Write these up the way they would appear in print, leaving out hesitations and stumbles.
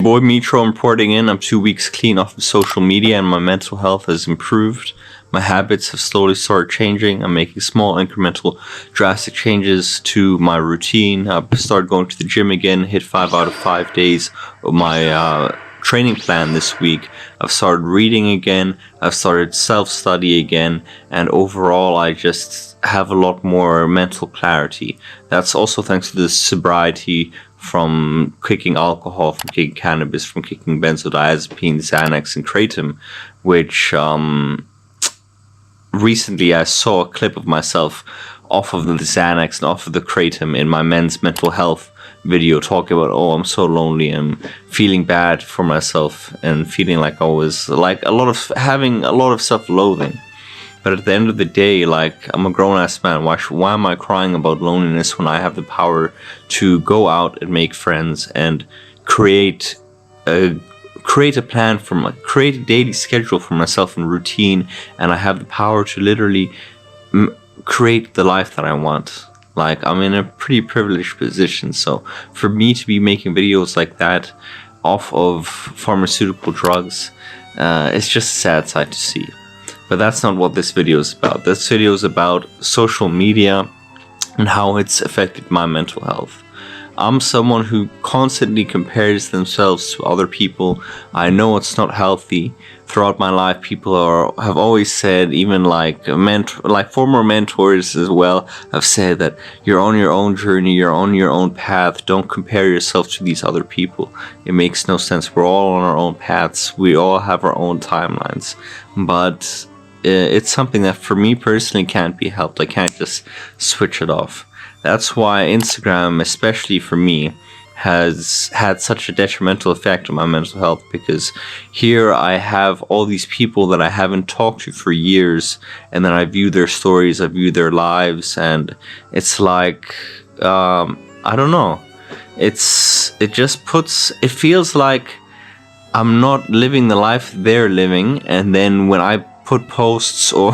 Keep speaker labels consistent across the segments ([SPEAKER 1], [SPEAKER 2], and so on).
[SPEAKER 1] Boy Metro reporting in. I'm 2 weeks clean off of social media and my mental health has improved. My habits have slowly started changing. I'm making small, incremental, drastic changes to my routine. I've started going to the gym again, hit 5 out of 5 days of my training plan this week. I've started reading again. I've started self-study again. And overall, I just have a lot more mental clarity. That's also thanks to the sobriety from kicking alcohol, from kicking cannabis, from kicking benzodiazepine, Xanax, and kratom, which recently I saw a clip of myself off of the Xanax and off of the kratom in my men's mental health video, talking about, oh, I'm so lonely, I'm feeling bad for myself and feeling like I was like having a lot of self-loathing. But at the end of the day, like, I'm a grown-ass man. Why am I crying about loneliness when I have the power to go out and make friends and create a plan create a daily schedule for myself and routine, and I have the power to literally create the life that I want. Like, I'm in a pretty privileged position, so for me to be making videos like that off of pharmaceutical drugs, it's just a sad sight to see. But that's not what this video is about. This video is about social media and how it's affected my mental health. I'm someone who constantly compares themselves to other people. I know it's not healthy. Throughout my life, people have always said, even like former mentors as well, have said that you're on your own journey, you're on your own path. Don't compare yourself to these other people. It makes no sense. We're all on our own paths. We all have our own timelines. But it's something that for me personally can't be helped. I can't just switch it off. That's why Instagram, especially for me, has had such a detrimental effect on my mental health, because here I have all these people that I haven't talked to for years, and then I view their stories, I view their lives, and it's like, I don't know. It feels like I'm not living the life they're living, and then when I put posts or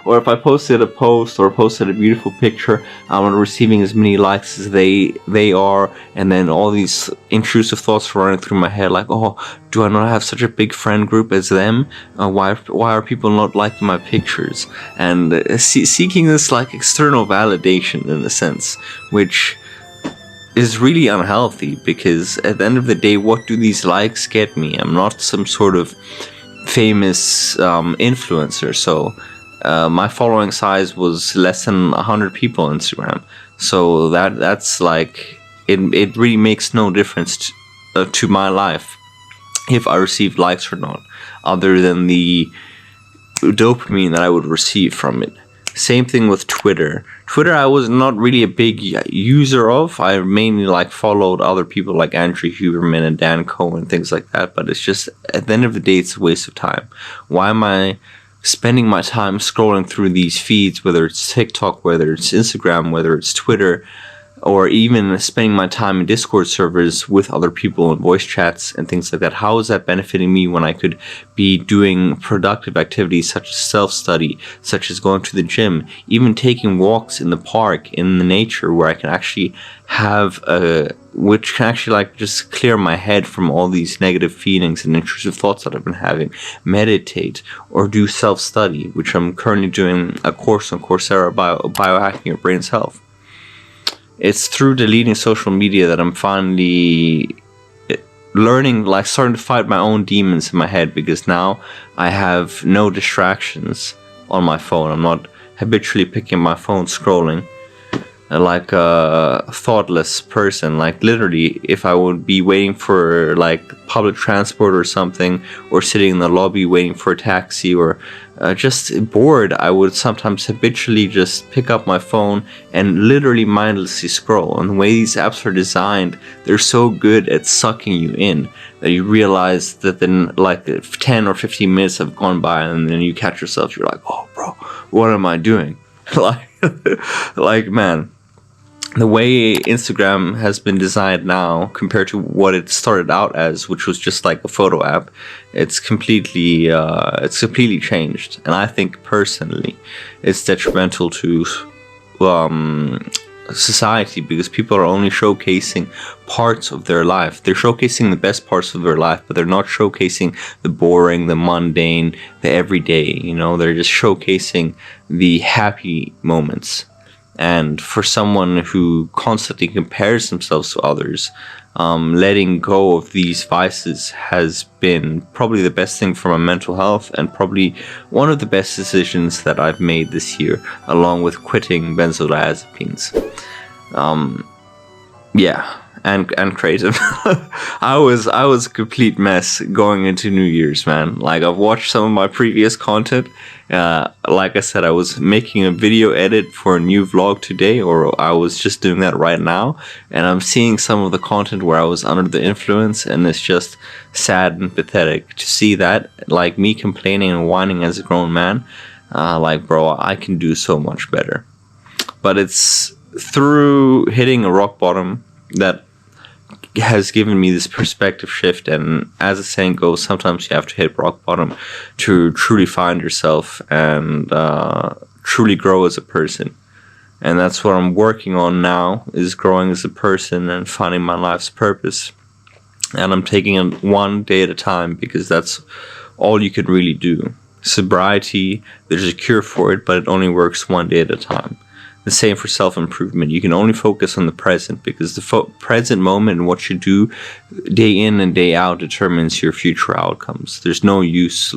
[SPEAKER 1] if I posted a post or posted a beautiful picture, I'm not receiving as many likes as they are, and then all these intrusive thoughts are running through my head like, oh, do I not have such a big friend group as them? Why are people not liking my pictures? And seeking this like external validation in a sense, which is really unhealthy, because at the end of the day, what do these likes get me? I'm not some sort of famous influencer, so my following size was less than 100 people on Instagram, so that's like it really makes no difference to my life if I received likes or not, other than the dopamine that I would receive from it. Same thing with Twitter. I was not really a big user of. I mainly followed other people like Andrew Huberman and Dan Cohen and things like that. But it's just, at the end of the day, it's a waste of time. Why am I spending my time scrolling through these feeds, whether it's TikTok, whether it's Instagram, whether it's Twitter, or even spending my time in Discord servers with other people in voice chats and things like that? How is that benefiting me when I could be doing productive activities such as self-study, such as going to the gym, even taking walks in the park, in the nature, where I can actually have which can actually just clear my head from all these negative feelings and intrusive thoughts that I've been having, meditate, or do self-study, which I'm currently doing a course on Coursera, biohacking your brain's health. It's through deleting social media that I'm finally learning, starting to fight my own demons in my head, because now I have no distractions on my phone. I'm not habitually picking my phone, scrolling like a thoughtless person. Like, literally, if I would be waiting for public transport or something, or sitting in the lobby waiting for a taxi, or just bored, I would sometimes habitually just pick up my phone and literally mindlessly scroll. And the way these apps are designed, they're so good at sucking you in that you realize that then 10 or 15 minutes have gone by, and then you catch yourself, you're like, oh bro, what am I doing? Man, the way Instagram has been designed now compared to what it started out as, which was just like a photo app, it's completely changed. And I think personally it's detrimental to society, because people are only showcasing parts of their life. They're showcasing the best parts of their life, but they're not showcasing the boring, the mundane, the everyday. They're just showcasing the happy moments. And for someone who constantly compares themselves to others, letting go of these vices has been probably the best thing for my mental health, and probably one of the best decisions that I've made this year, along with quitting benzodiazepines. And creative. I was a complete mess going into New Year's, man. Like, I've watched some of my previous content. Like I said, I was making a video edit for a new vlog today, or I was just doing that right now, and I'm seeing some of the content where I was under the influence, and it's just sad and pathetic to see that, like, me complaining and whining as a grown man. Like, bro, I can do so much better. But it's through hitting a rock bottom that has given me this perspective shift. And as the saying goes, sometimes you have to hit rock bottom to truly find yourself and truly grow as a person. And that's what I'm working on now, is growing as a person and finding my life's purpose. And I'm taking it one day at a time, because that's all you can really do. Sobriety, there's a cure for it, but it only works one day at a time. The same for self-improvement. You can only focus on the present, because the present moment and what you do day in and day out determines your future outcomes. There's no use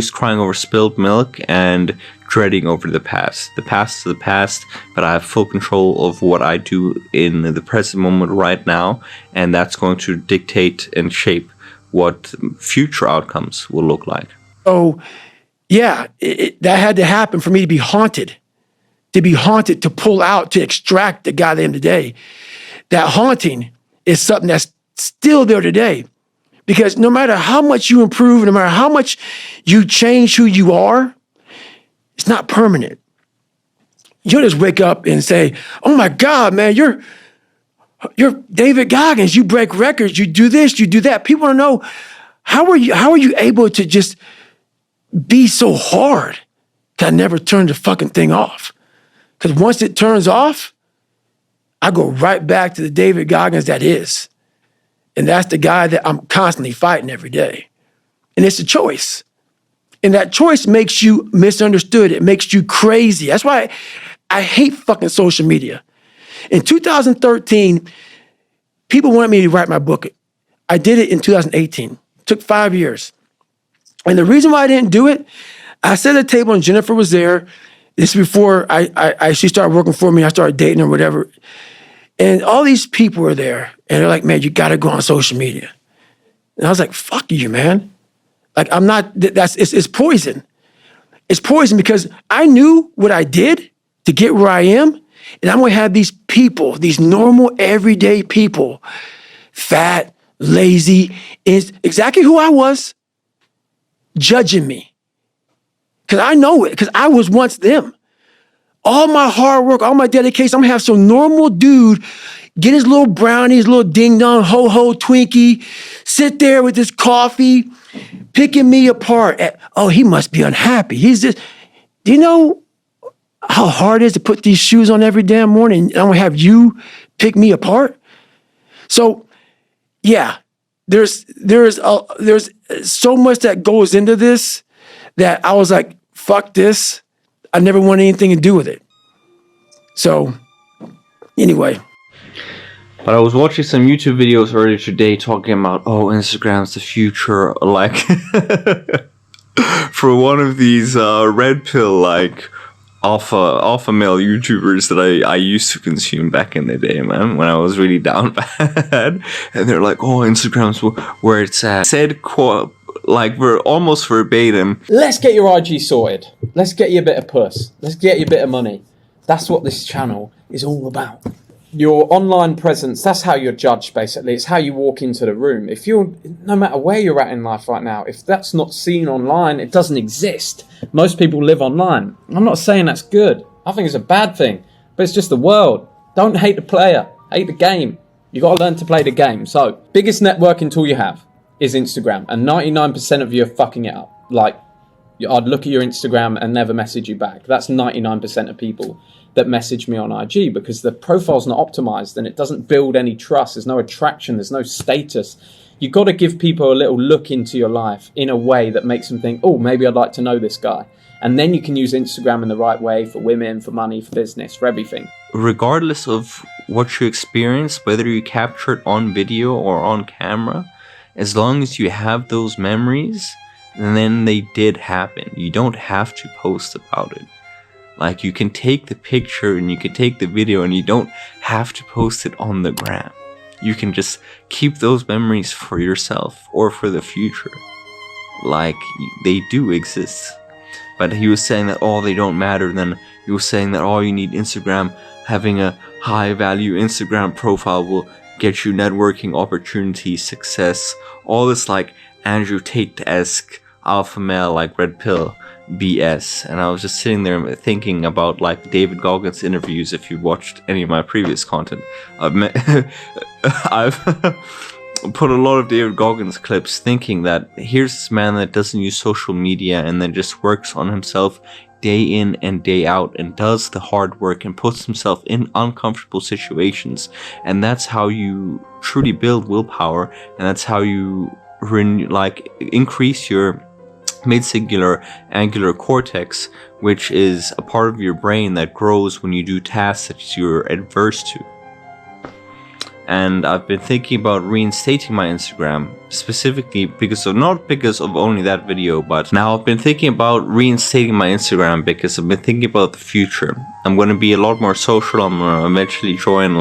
[SPEAKER 1] crying over spilled milk and dreading over the past. The past is the past, but I have full control of what I do in the present moment right now, and that's going to dictate and shape what future outcomes will look like.
[SPEAKER 2] Oh, yeah, that had to happen for me to be haunted, to pull out, to extract the guy I am today. That haunting is something that's still there today, because no matter how much you improve, no matter how much you change who you are, it's not permanent. You'll just wake up and say, "Oh my God, man, you're David Goggins. You break records. You do this. You do that." People want to know, how are you able to just be so hard? I never turned the fucking thing off. Because once it turns off, I go right back to the David Goggins that is. And that's the guy that I'm constantly fighting every day. And it's a choice. And that choice makes you misunderstood. It makes you crazy. That's why I hate fucking social media. In 2013, people wanted me to write my book. I did it in 2018. It took 5 years. And the reason why I didn't do it, I sat at a table and Jennifer was there. This is before she started working for me. I started dating her, whatever. And all these people were there. And they're like, "Man, you got to go on social media." And I was like, "Fuck you, man." Like, I'm not, it's poison. It's poison, because I knew what I did to get where I am. And I'm going to have these people, these normal, everyday people, fat, lazy, is exactly who I was, judging me. Because I know it, because I was once them. All my hard work, all my dedication, I'm going to have some normal dude get his little brownie, his little ding-dong, ho-ho Twinkie, sit there with his coffee, picking me apart. Oh, he must be unhappy. He's just, do you know how hard it is to put these shoes on every damn morning? And I'm going to have you pick me apart? So, yeah, there's so much that goes into this that I was like, fuck this. I never want anything to do with it. So, anyway.
[SPEAKER 1] But I was watching some YouTube videos earlier today talking about, Instagram's the future, like, for one of these red pill, like, alpha male YouTubers that I used to consume back in the day, man, when I was really down bad. And they're like, Instagram's where it's at. Said, like, we're almost verbatim,
[SPEAKER 3] "Let's get your IG sorted. Let's get you a bit of puss. Let's get you a bit of money." That's what this channel is all about. Your online presence, that's how you're judged, basically. It's how you walk into the room. If you're, no matter where you're at in life right now, if that's not seen online, it doesn't exist. Most people live online. I'm not saying that's good. I think it's a bad thing, but it's just the world. Don't hate the player, hate the game. You got to learn to play the game. So, biggest networking tool you have is Instagram, and 99% of you are fucking it up. Like, I'd look at your Instagram and never message you back. That's 99% of people. that message me on IG, because the profile's not optimized and it doesn't build any trust. There's no attraction, there's no status. You've got to give people a little look into your life in a way that makes them think, oh, maybe I'd like to know this guy. And then you can use Instagram in the right way for women, for money, for business, for everything.
[SPEAKER 1] Regardless of what you experience, whether you capture it on video or on camera, as long as you have those memories, then they did happen. You don't have to post about it. Like, you can take the picture and you can take the video and you don't have to post it on the gram. You can just keep those memories for yourself or for the future. Like, they do exist. But he was saying that, oh, they don't matter. Then he was saying that, oh, you need Instagram. Having a high value Instagram profile will get you networking opportunities, success. All this like Andrew Tate-esque alpha male, like red pill BS. And I was just sitting there thinking about like David Goggins interviews. If you watched any of my previous content, I've put a lot of David Goggins clips, thinking that here's this man that doesn't use social media and then just works on himself day in and day out and does the hard work and puts himself in uncomfortable situations. And that's how you truly build willpower, and that's how you increase your mid-cingulate angular cortex, which is a part of your brain that grows when you do tasks that you're adverse to. And I've been thinking about reinstating my Instagram, specifically not because of only that video, but now I've been thinking about reinstating my Instagram because I've been thinking about the future. I'm going to be a lot more social. I'm going to eventually join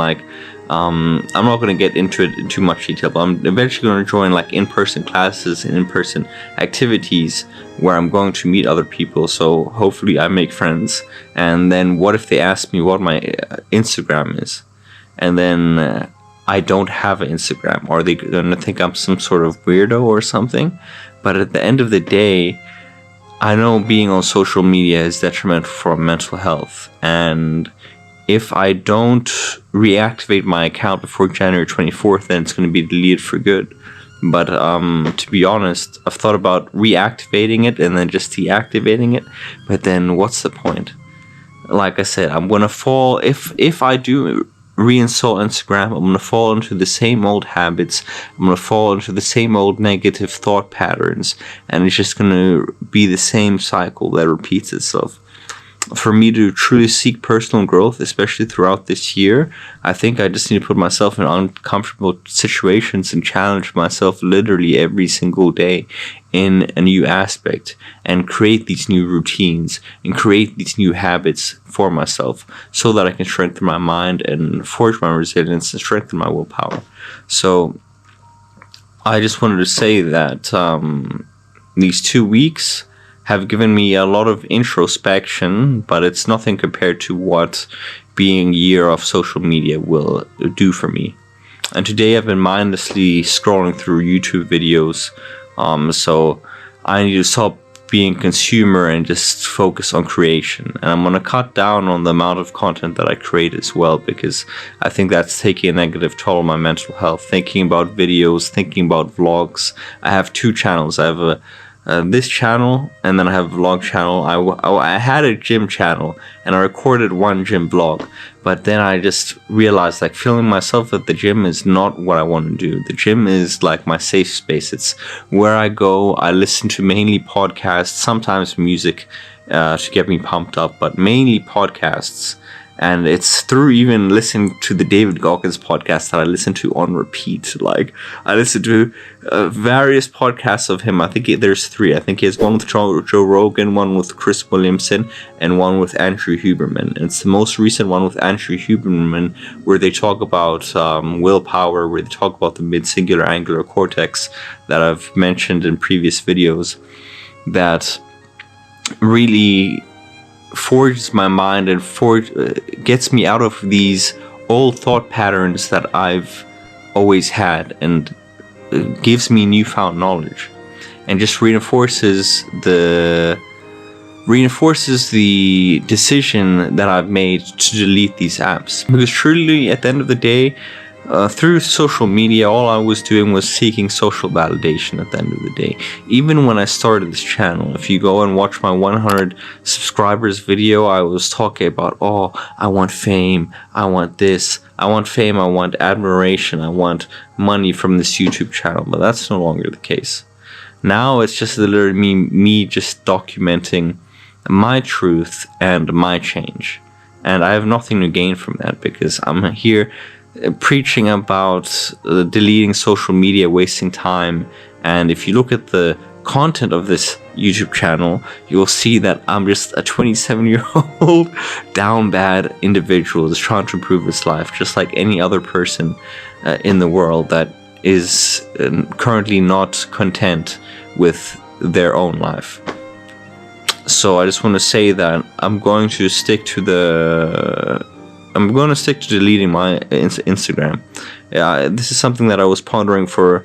[SPEAKER 1] I'm not going to get into it in too much detail, but I'm eventually going to join like in-person classes and in-person activities where I'm going to meet other people. So hopefully I make friends. And then what if they ask me what my Instagram is? And then I don't have an Instagram. Are they going to think I'm some sort of weirdo or something? But at the end of the day, I know being on social media is detrimental for mental health. And if I don't reactivate my account before January 24th, then it's going to be deleted for good. But to be honest, I've thought about reactivating it and then just deactivating it. But then what's the point? Like I said, I'm going to fall, if I do reinstall Instagram, I'm going to fall into the same old habits. I'm going to fall into the same old negative thought patterns. And it's just going to be the same cycle that repeats itself. For me to truly seek personal growth, especially throughout this year, I think I just need to put myself in uncomfortable situations and challenge myself literally every single day in a new aspect, and create these new routines and create these new habits for myself so that I can strengthen my mind and forge my resilience and strengthen my willpower. So I just wanted to say that these 2 weeks have given me a lot of introspection, but it's nothing compared to what being a year of social media will do for me. And today I've been mindlessly scrolling through YouTube videos, so I need to stop being a consumer and just focus on creation. And I'm going to cut down on the amount of content that I create as well, because I think that's taking a negative toll on my mental health. Thinking about videos, thinking about vlogs. I have 2 channels. I have this channel, and then I have a vlog channel. I had a gym channel, and I recorded 1 gym vlog, but then I just realized like filming myself at the gym is not what I want to do. The gym is like my safe space. It's where I go. I listen to mainly podcasts, sometimes music to get me pumped up, but mainly podcasts. And it's through even listening to the David Goggins podcast that I listen to on repeat. Like, I listen to various podcasts of him. I think there's 3. I think he has one with Joe Rogan, one with Chris Williamson, and one with Andrew Huberman. And it's the most recent one with Andrew Huberman, where they talk about willpower, where they talk about the mid-singular angular cortex that I've mentioned in previous videos, that really forges my mind and gets me out of these old thought patterns that I've always had, and gives me newfound knowledge, and just reinforces the decision that I've made to delete these apps. Because truly, at the end of the day, through social media, all I was doing was seeking social validation at the end of the day. Even when I started this channel, if you go and watch my 100 subscribers video, I was talking about, oh, I want fame, I want this, I want fame, I want admiration, I want money from this YouTube channel, but that's no longer the case. Now it's just literally me just documenting my truth and my change. And I have nothing to gain from that, because I'm here preaching about deleting social media, wasting time. And if you look at the content of this YouTube channel, you'll see that I'm just a 27-year-old down bad individual just trying to improve his life, just like any other person in the world that is currently not content with their own life. So I just want to say that I'm going to stick to deleting my Instagram. This is something that I was pondering for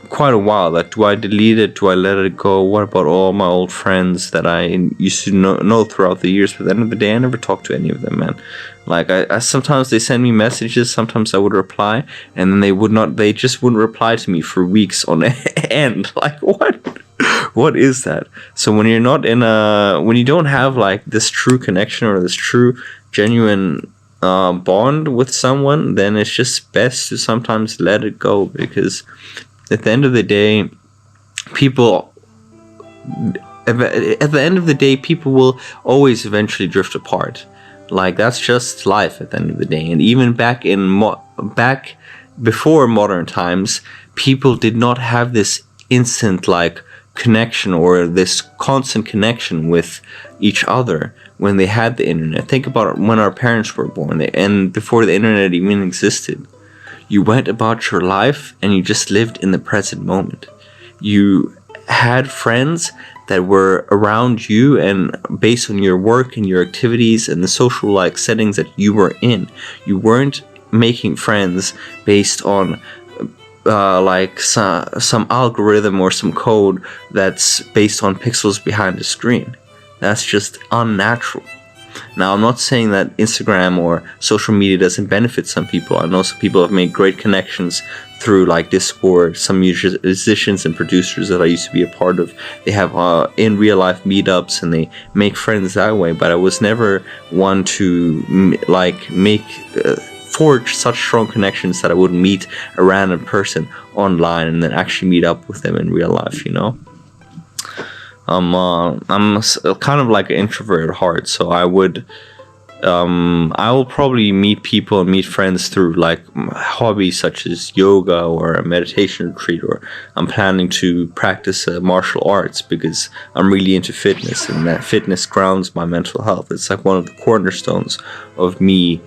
[SPEAKER 1] quite a while. Like, do I delete it? Do I let it go? What about all my old friends that I used to know throughout the years? But at the end of the day, I never talked to any of them, man. Like, I sometimes they send me messages, sometimes I would reply, and then they just wouldn't reply to me for weeks on end. Like, what is that? So when you're not when you don't have like this true connection or this true genuine bond with someone, then it's just best to sometimes let it go, because at the end of the day, people will always eventually drift apart. Like, that's just life at the end of the day. And even back before modern times, people did not have this instant like connection or this constant connection with each other when they had the internet. Think about when our parents were born and before the internet even existed. You went about your life and you just lived in the present moment. You had friends that were around you, and based on your work and your activities and the social like settings that you were in, you weren't making friends based on like some algorithm or some code that's based on pixels behind the screen. That's just unnatural. Now, I'm not saying that Instagram or social media doesn't benefit some people. I know some people have made great connections through like Discord, some musicians and producers that I used to be a part of. They have in real life meetups and they make friends that way, but I was never one to forge such strong connections that I would meet a random person online and then actually meet up with them in real life, you know? I'm kind of like an introvert at heart, so I will probably meet people and meet friends through like hobbies such as yoga or a meditation retreat, or I'm planning to practice martial arts because I'm really into fitness, and that fitness grounds my mental health. It's like one of the cornerstones of me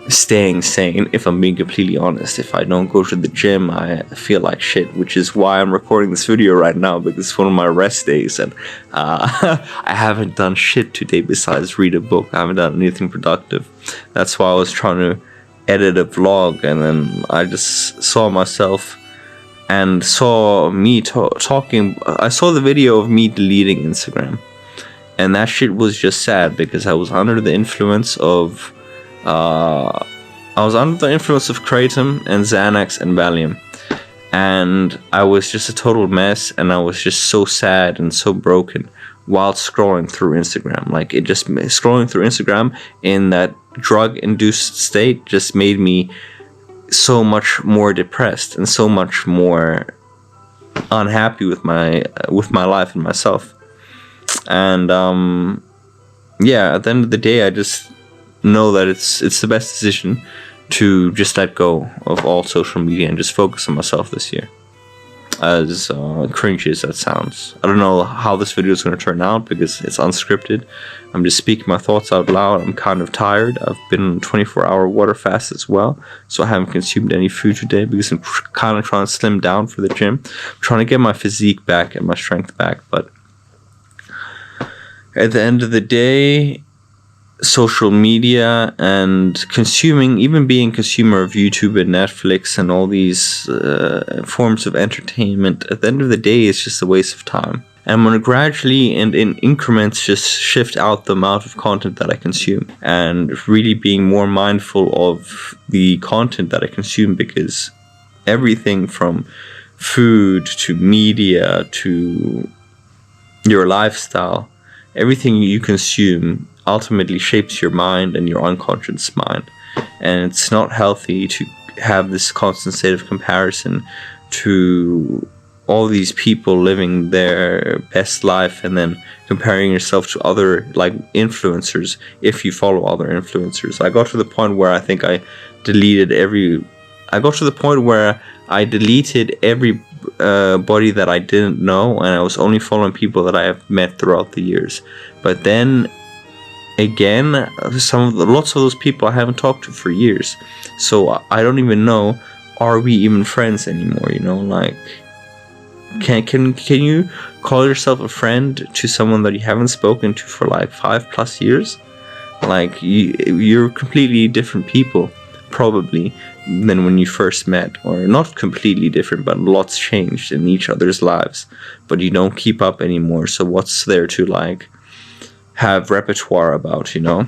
[SPEAKER 1] staying sane, if I'm being completely honest. If I don't go to the gym, I feel like shit, which is why I'm recording this video right now, because it's one of my rest days, and I haven't done shit today besides read a book. I haven't done anything productive. That's why I was trying to edit a vlog, and then I just saw myself and saw me talking. I saw the video of me deleting Instagram, and that shit was just sad, because I was under the influence of Kratom and Xanax and Valium, and I was just a total mess, and I was just so sad and so broken while scrolling through Instagram. Like, it just scrolling through Instagram in that drug-induced state just made me so much more depressed and so much more unhappy with my life and myself. And yeah, at the end of the day, I just know that it's the best decision to just let go of all social media and just focus on myself this year. As cringy as that sounds, I don't know how this video is going to turn out because it's unscripted. I'm just speaking my thoughts out loud. I'm kind of tired. I've been on a 24-hour water fast as well, so I haven't consumed any food today because I'm kind of trying to slim down for the gym. I'm trying to get my physique back and my strength back, but at the end of the day, social media and even being consumer of YouTube and Netflix and all these forms of entertainment, at the end of the day, it's just a waste of time. And I'm going to gradually and in increments just shift out the amount of content that I consume, and really being more mindful of the content that I consume, because everything from food to media to your lifestyle, everything you consume ultimately shapes your mind and your unconscious mind. And it's not healthy to have this constant state of comparison to all these people living their best life, and then comparing yourself to other like influencers if you follow other influencers. I got to the point where I think I deleted everybody that I didn't know, and I was only following people that I have met throughout the years. But then again, lots of those people I haven't talked to for years, so I don't even know, are we even friends anymore? You know, like, can you call yourself a friend to someone that you haven't spoken to for like 5+ years? Like, you're completely different people probably than when you first met, or not completely different, but lots changed in each other's lives, but you don't keep up anymore. So what's there to like have repertoire about, you know?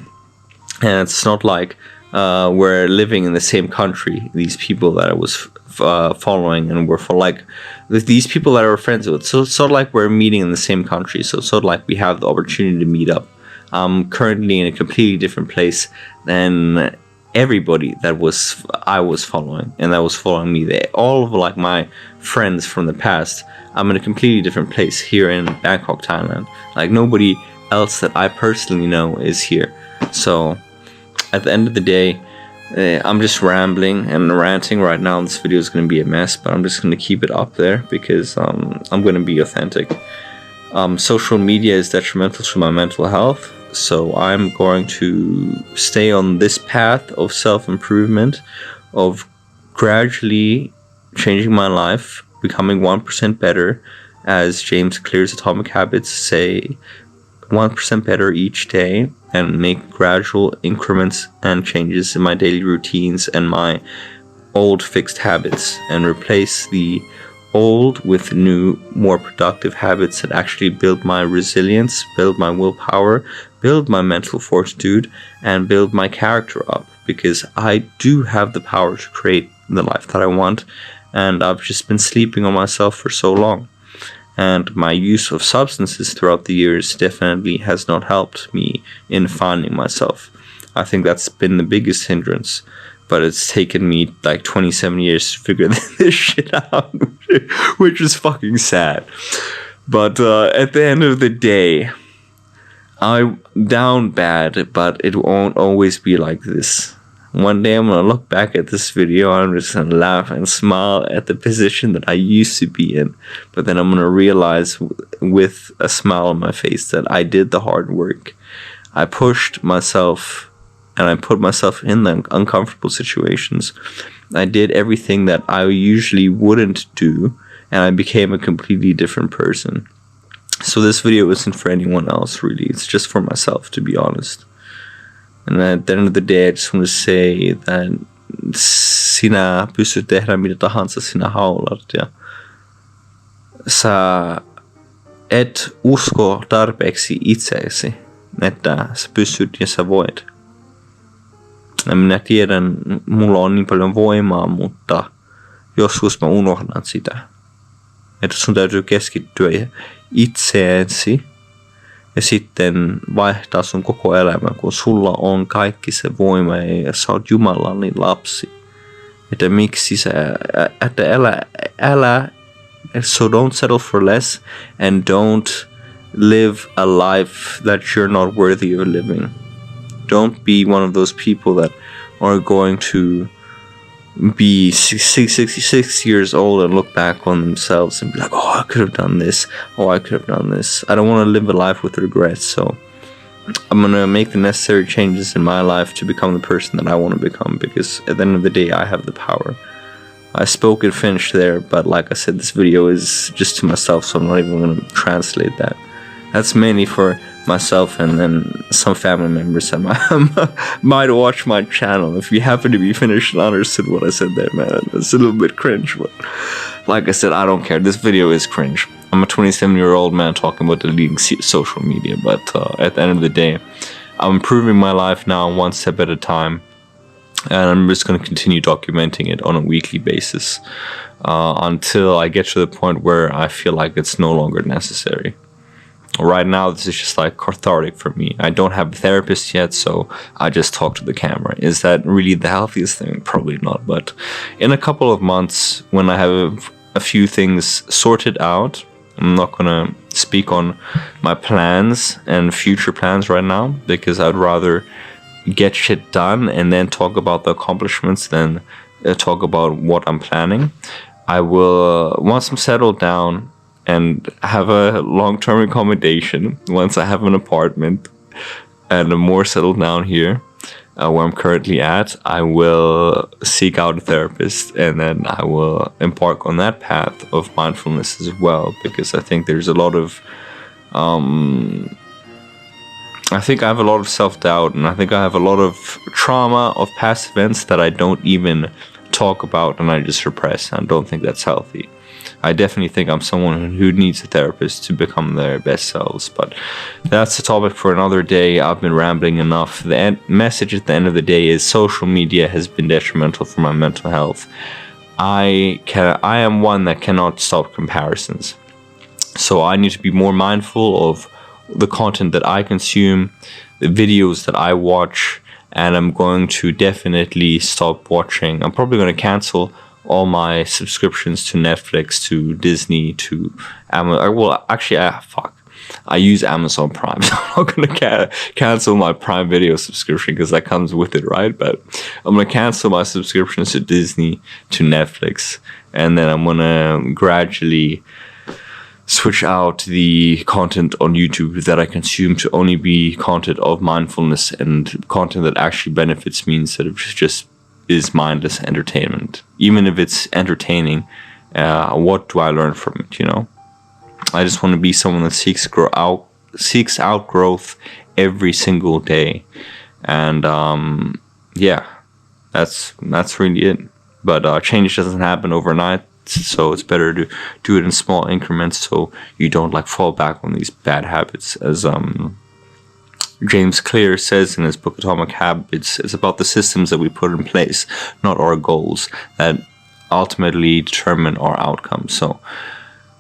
[SPEAKER 1] And it's not like we're living in the same country, these people that I was following and were for like these people that I were friends with. So it's sort of like we're meeting in the same country, so it's sort of like we have the opportunity to meet up. I'm currently in a completely different place than everybody that I was following and that was following me. All of like my friends from the past, I'm in a completely different place here in Bangkok, Thailand. Like, nobody else that I personally know is here. So at the end of the day, I'm just rambling and ranting right now. This video is going to be a mess, but I'm just going to keep it up there because I'm going to be authentic. Social media is detrimental to my mental health, so I'm going to stay on this path of self-improvement, of gradually changing my life, becoming 1% better, as James Clear's Atomic Habits say, 1% better each day, and make gradual increments and changes in my daily routines and my old fixed habits, and replace the old with new, more productive habits that actually build my resilience, build my willpower, build my mental fortitude, and build my character up, because I do have the power to create the life that I want, and I've just been sleeping on myself for so long. And my use of substances throughout the years definitely has not helped me in finding myself. I think that's been the biggest hindrance, but it's taken me like 27 years to figure this shit out, which is fucking sad. But at the end of the day, I'm down bad, but it won't always be like this. One day I'm gonna look back at this video and I'm just gonna laugh and smile at the position that I used to be in. But then I'm gonna realize with a smile on my face that I did the hard work. I pushed myself and I put myself in the uncomfortable situations. I did everything that I usually wouldn't do, and I became a completely different person. So this video isn't for anyone else, really. It's just for myself, to be honest. And at the end of the day, I just want to say that sinä pystyt tehdä mitä tahansa sinä haluat, ja sä et usko tarpeeksi itseesi, että sä pystyt ja sä voit. Ja minä tiedän, mulla on niin paljon voimaa, mutta joskus mä unohdan sitä. Että sun täytyy keskittyä itseesi ja sitten vaihtaa sun koko elämä, kun sulla on kaikki se voima ja sä oot Jumalan lapsi. Että miksi sä, että älä, so don't settle for less and don't live a life that you're not worthy of living. Don't be one of those people that are going to be 66 years old and look back on themselves and be like, oh, I could have done this. Oh, I could have done this. I don't want to live a life with regrets. So I'm going to make the necessary changes in my life to become the person that I want to become, because at the end of the day, I have the power. I spoke in Finnish there, but like I said, this video is just to myself, so I'm not even going to translate that. That's mainly for myself and then some family members that might watch my channel. If you happen to be Finnish and understood what I said there, man, it's a little bit cringe, but like I said, I don't care. This video is cringe. I'm a 27-year-old man talking about deleting social media, but at the end of the day, I'm improving my life now one step at a time, and I'm just going to continue documenting it on a weekly basis until I get to the point where I feel like it's no longer necessary. Right now, this is just like cathartic for me. I don't have a therapist yet, so I just talk to the camera. Is that really the healthiest thing? Probably not. But in a couple of months, when I have a few things sorted out, I'm not going to speak on my plans and future plans right now, because I'd rather get shit done and then talk about the accomplishments than talk about what I'm planning. I will, once I'm settled down and have a long-term accommodation, once I have an apartment and I'm more settled down here where I'm currently at, I will seek out a therapist, and then I will embark on that path of mindfulness as well, because I think there's a lot of I think I have a lot of self-doubt, and I think I have a lot of trauma of past events that I don't even talk about and I just repress. I don't think that's healthy. I definitely think I'm someone who needs a therapist to become their best selves, but that's a topic for another day. I've been rambling enough. The message at the end of the day is social media has been detrimental for my mental health. I am one that cannot stop comparisons. So I need to be more mindful of the content that I consume, the videos that I watch, and I'm going to definitely stop watching. I'm probably going to cancel all my subscriptions to Netflix, to Disney, to Amazon. Well, actually, I use Amazon Prime, so I'm not going to cancel my Prime Video subscription because that comes with it, right? But I'm going to cancel my subscriptions to Disney, to Netflix, and then I'm going to gradually switch out the content on YouTube that I consume to only be content of mindfulness and content that actually benefits me instead of just is mindless entertainment. Even if it's entertaining, what do I learn from it, you know? I just want to be someone that seeks out growth every single day. And yeah, that's really it. But change doesn't happen overnight, so it's better to do it in small increments so you don't like fall back on these bad habits. As James Clear says in his book Atomic Habits, it's about the systems that we put in place, not our goals, that ultimately determine our outcomes. So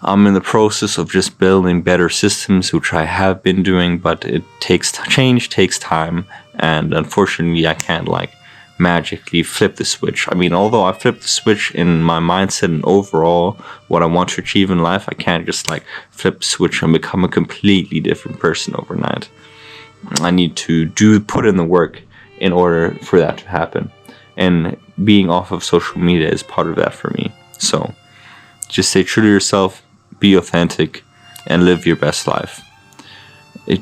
[SPEAKER 1] I'm in the process of just building better systems, which I have been doing, but change takes time, and unfortunately I can't like magically flip the switch. I mean, although I flipped the switch in my mindset and overall what I want to achieve in life, I can't just like flip the switch and become a completely different person overnight. I need to put in the work in order for that to happen. And being off of social media is part of that for me. So just stay true to yourself, be authentic, and live your best life.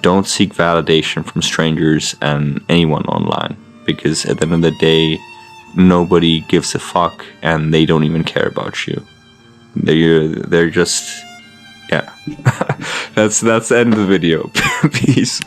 [SPEAKER 1] Don't seek validation from strangers and anyone online, because at the end of the day, nobody gives a fuck and they don't even care about you. They're just, yeah. That's the end of the video. Peace.